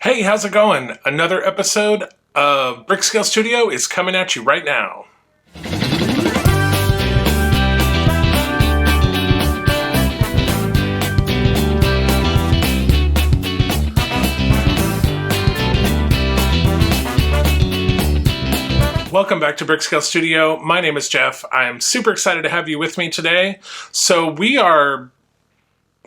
Hey, how's it going? Another episode of Brick Scale Studio is coming at you right now. Welcome back to Brick Scale Studio. My name is Jeff. I am super excited to have you with me today. So we are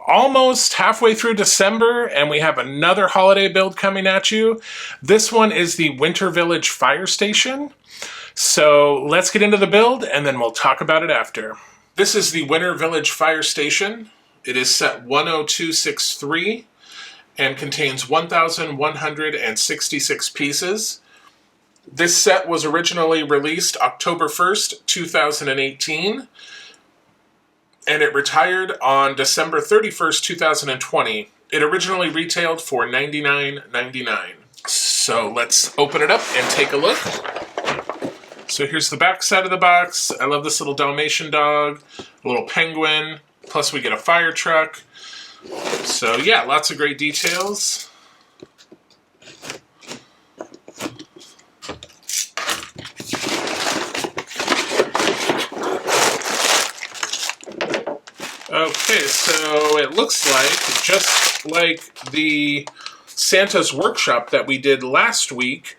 almost halfway through December, and we have another holiday build coming at you. This one is the Winter Village Fire Station. So let's get into the build, and then we'll talk about it after. This is the Winter Village Fire Station. It is set 10263 and contains 1,166 pieces. This set was originally released October 1st, 2018. And it retired on December 31st, 2020. It originally retailed for $99.99. So let's open it up and take a look. So here's the back side of the box. I love this little Dalmatian dog, a little penguin, plus we get a fire truck. So yeah, lots of great details. Okay, so it looks like, just like the Santa's Workshop that we did last week,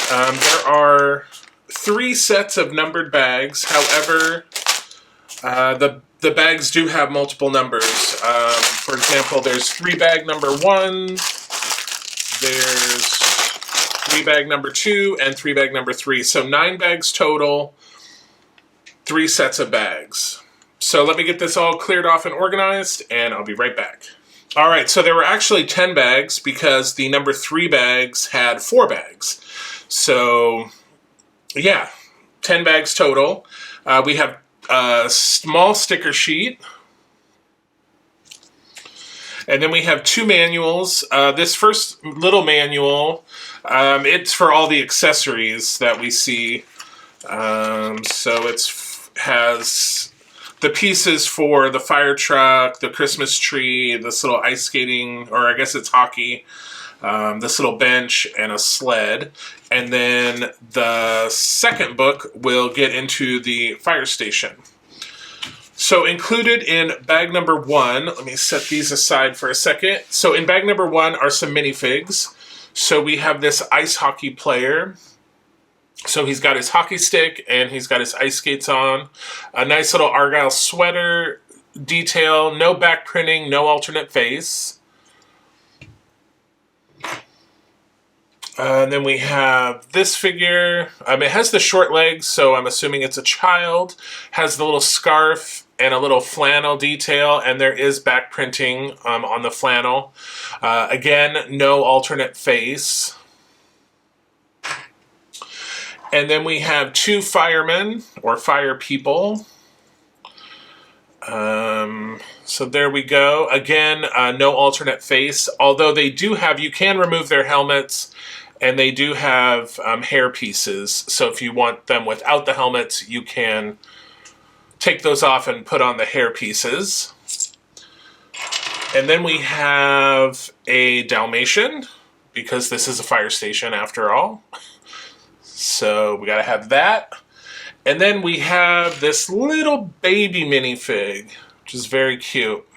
there are 3 sets of numbered bags. However, the bags do have multiple numbers. For example, there's 3 bag number 1, there's 3 bag number 2, and 3 bag number 3. So 9 bags total, 3 sets of bags. So let me get this all cleared off and organized, and I'll be right back. All right, so there were actually 10 bags because the number 3 bags had 4 bags. So, yeah, 10 bags total. We have a small sticker sheet. And then we have 2 manuals. This first little manual, it's for all the accessories that we see. So it has the pieces for the fire truck, the Christmas tree, this little ice skating, or I guess it's hockey, this little bench, and a sled. And then the second book will get into the fire station. So included in bag number 1, let me set these aside for a second. So in bag number 1 are some minifigs. So we have this ice hockey player. So he's got his hockey stick and he's got his ice skates on. A nice little Argyle sweater detail, no back printing, no alternate face. And then we have this figure. It has the short legs, so I'm assuming it's a child. Has the little scarf and a little flannel detail, and there is back printing on the flannel. Again, no alternate face. And then we have 2 firemen, or fire people. So there we go. Again, no alternate face. Although they do have, you can remove their helmets, and they do have hair pieces. So if you want them without the helmets, you can take those off and put on the hair pieces. And then we have a Dalmatian, because this is a fire station after all. So we gotta have that. And then we have this little baby minifig, which is very cute.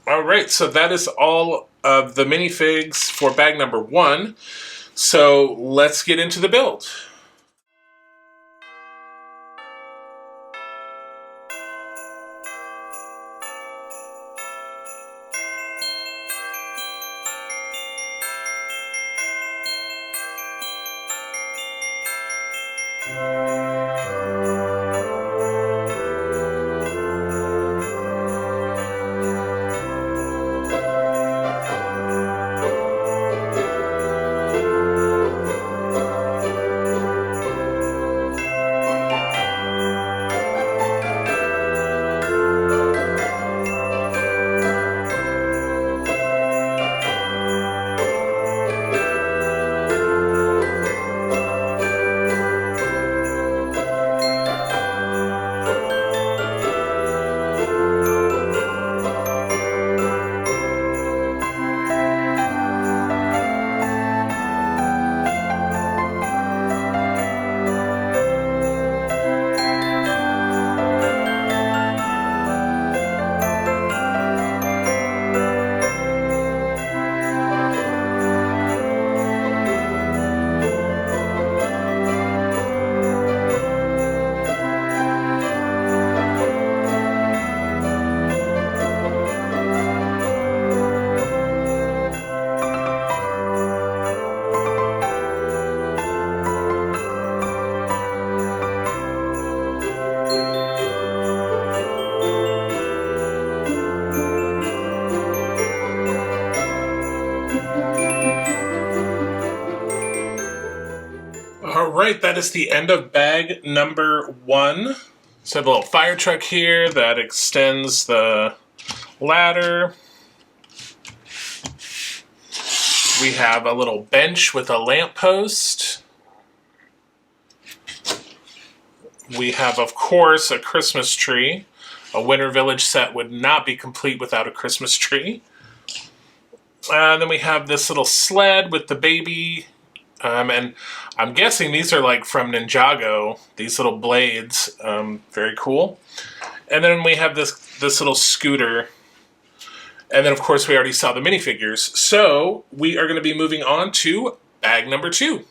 All right, so that is all of the minifigs for bag number 1. So let's get into the build. right, that is the end of bag number 1. So I have a little fire truck here that extends the ladder. We have a little bench with a lamppost. We have, of course, a Christmas tree. A Winter Village set would not be complete without a Christmas tree. Then we have this little sled with the baby. And I'm guessing these are like from Ninjago, these little blades. Very cool. And then we have this little scooter. And then, of course, we already saw the minifigures. So we are going to be moving on to bag number 2.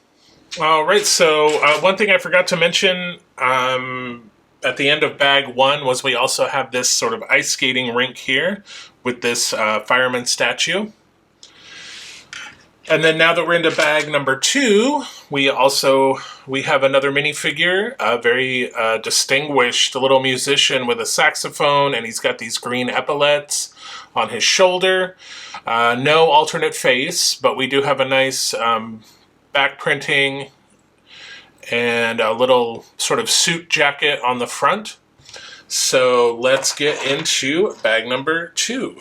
All right, so one thing I forgot to mention at the end of bag 1 was we also have this sort of ice skating rink here with this fireman statue. And then now that we're into bag number 2, we have another minifigure, a very distinguished little musician with a saxophone, and he's got these green epaulets on his shoulder. No alternate face, but we do have a nice back printing and a little sort of suit jacket on the front. So let's get into bag number 2.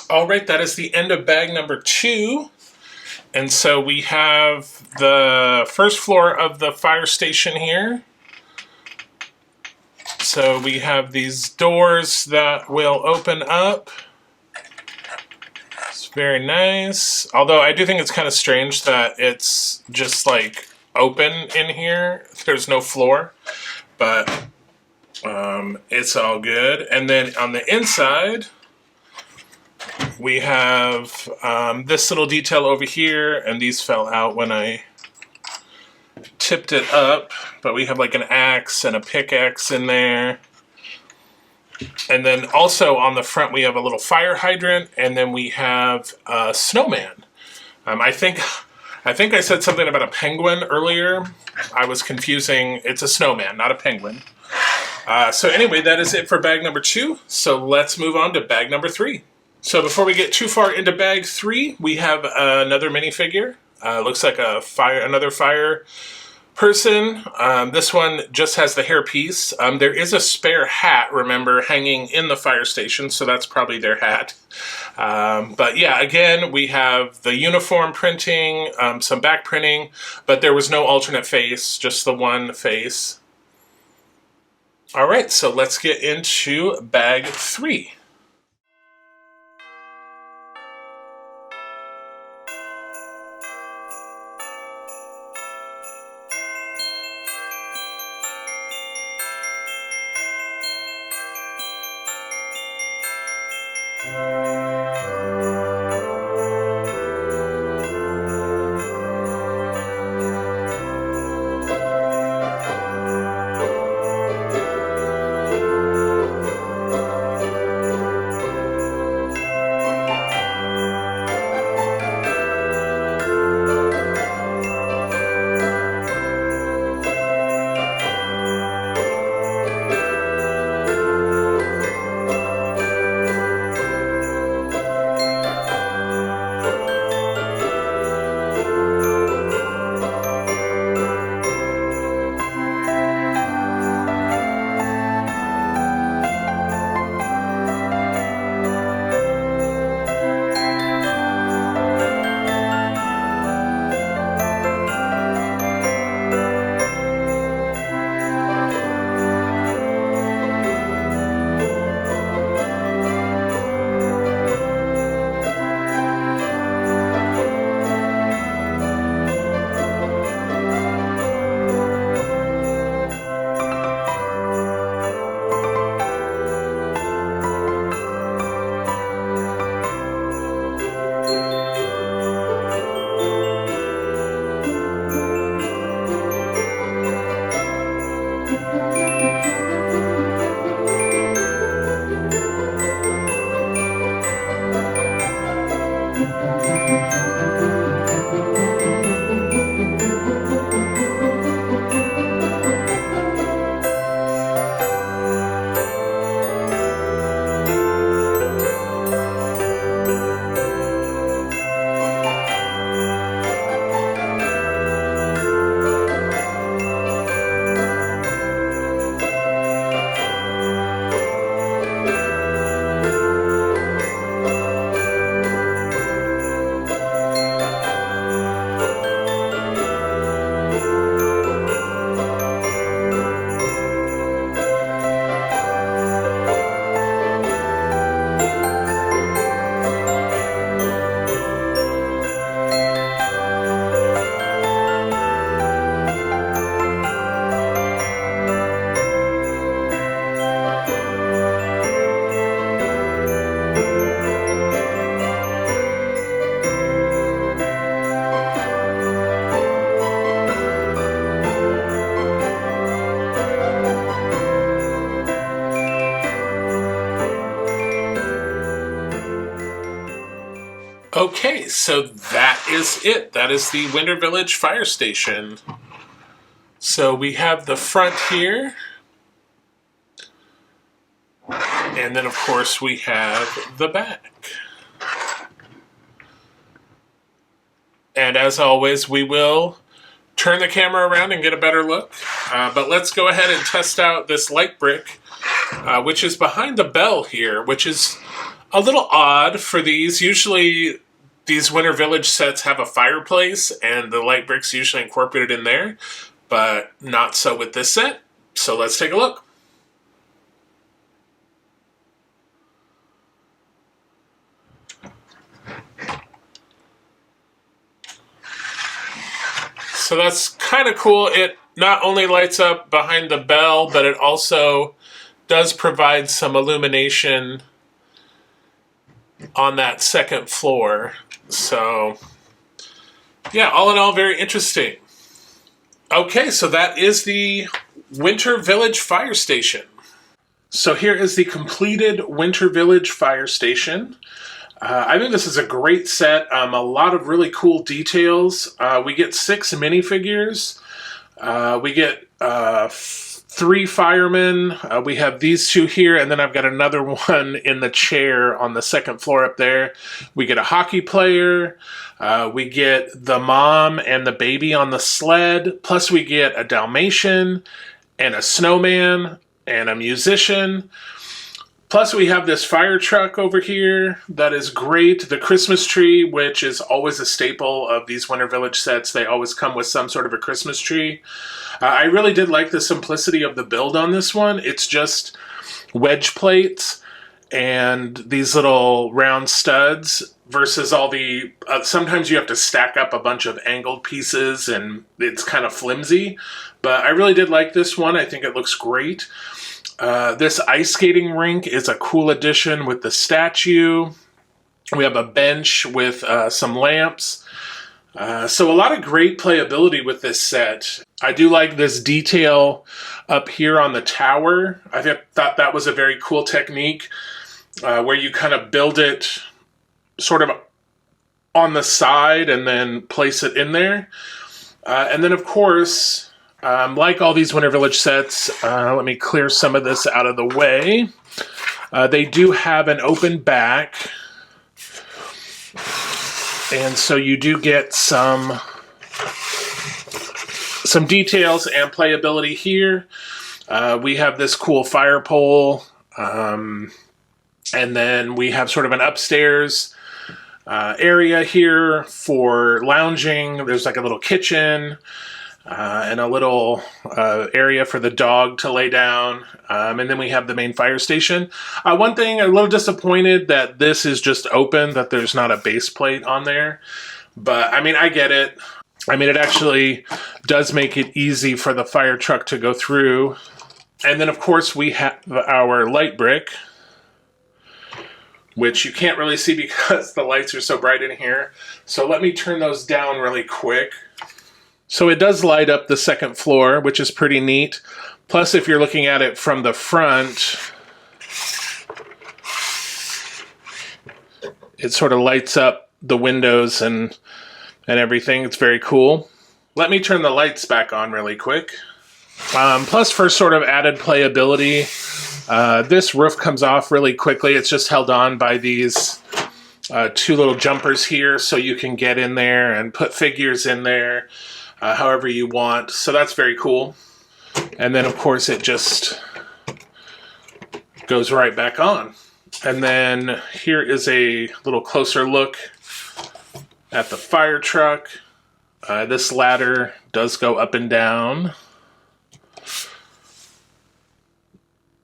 All right, that is the end of bag number 2. And so we have the first floor of the fire station here. So we have these doors that will open up. It's very nice. Although I do think it's kind of strange that it's just like open in here. There's no floor, but it's all good. And then on the inside, we have this little detail over here, and these fell out when I tipped it up, but we have like an axe and a pickaxe in there. And then also on the front we have a little fire hydrant, and then we have a snowman. I think I said something about a penguin earlier. I was confusing. It's a snowman, not a penguin. So anyway, that is it for bag number 2. So let's move on to bag number 3. So before we get too far into bag 3, we have another minifigure. Looks like another fire person. This one just has the hairpiece. There is a spare hat, remember, hanging in the fire station, so that's probably their hat. But yeah, again, we have the uniform printing, some back printing, but there was no alternate face, just the one face. All right, so let's get into bag 3. Okay, so that is it. That is the Winter Village Fire Station. So we have the front here. And then, of course, we have the back. And as always, we will turn the camera around and get a better look. But let's go ahead and test out this light brick, which is behind the bell here, which is a little odd for these. Usually these Winter Village sets have a fireplace and the light brick's usually incorporated in there, but not so with this set. So let's take a look. So that's kind of cool. It not only lights up behind the bell, but it also does provide some illumination on that second floor. So yeah, all in all, very interesting. Okay, so that is the Winter Village Fire Station. So here is the completed Winter Village Fire Station. I think this is a great set. A lot of really cool details. We get 6 minifigures. We get 3 firemen. We have these 2 here, and then I've got another one in the chair on the second floor up there. We get a hockey player. We get the mom and the baby on the sled. Plus we get a Dalmatian and a snowman and a musician. Plus we have this fire truck over here that is great. The Christmas tree, which is always a staple of these Winter Village sets. They always come with some sort of a Christmas tree. I really did like the simplicity of the build on this one. It's just wedge plates and these little round studs versus all the... sometimes you have to stack up a bunch of angled pieces and it's kind of flimsy. But I really did like this one. I think it looks great. This ice skating rink is a cool addition with the statue. We have a bench with some lamps. So a lot of great playability with this set. I do like this detail up here on the tower. I thought that was a very cool technique where you kind of build it sort of on the side and then place it in there. And then, of course... like all these Winter Village sets, let me clear some of this out of the way. They do have an open back. And so you do get some details and playability here. We have this cool fire pole. And then we have sort of an upstairs area here for lounging. There's like a little kitchen. And a little area for the dog to lay down. And then we have the main fire station. One thing, I'm a little disappointed that this is just open, that there's not a base plate on there. But, I mean, I get it. I mean, it actually does make it easy for the fire truck to go through. And then, of course, we have our light brick, which you can't really see because the lights are so bright in here. So let me turn those down really quick. So it does light up the second floor, which is pretty neat. Plus, if you're looking at it from the front, it sort of lights up the windows and everything. It's very cool. Let me turn the lights back on really quick. Plus, for sort of added playability, this roof comes off really quickly. It's just held on by these 2 little jumpers here, so you can get in there and put figures in there. However you want. So that's very cool. And then, of course, it just goes right back on. And then here is a little closer look at the fire truck. This ladder does go up and down.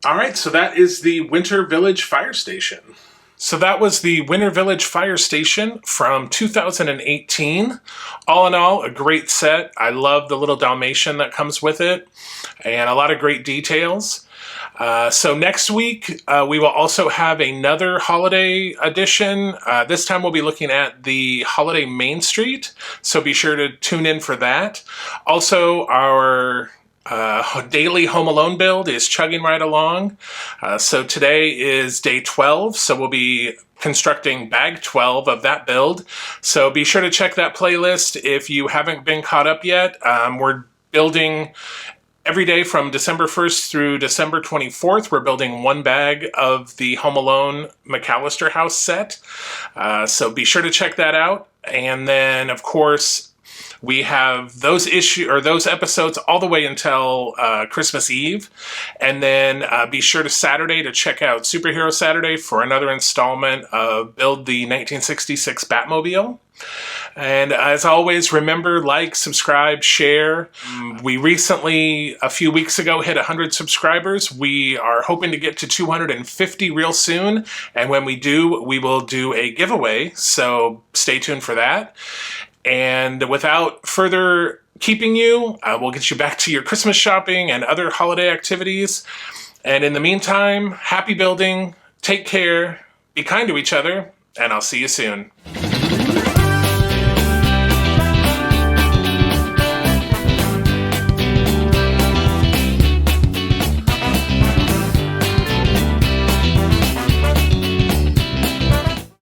All right, so that is the Winter Village Fire Station. So that was the Winter Village Fire Station from 2018. All in all, a great set. I love the little Dalmatian that comes with it, and a lot of great details. So next week, we will also have another holiday edition. This time we'll be looking at the Holiday Main Street, so be sure to tune in for that. Also, our daily Home Alone build is chugging right along. So today is day 12, so we'll be constructing bag 12 of that build. So be sure to check that playlist if you haven't been caught up yet. We're building every day from December 1st through December 24th. We're building one bag of the Home Alone McAllister House set. So be sure to check that out. And then, of course, we have those episodes all the way until Christmas Eve. And then be sure to Saturday to check out Superhero Saturday for another installment of Build the 1966 Batmobile. And as always, remember, like, subscribe, share. We recently, a few weeks ago, hit 100 subscribers. We are hoping to get to 250 real soon. And when we do, we will do a giveaway. So stay tuned for that. And without further keeping you, we'll get you back to your Christmas shopping and other holiday activities. And in the meantime, happy building, take care, be kind to each other, and I'll see you soon.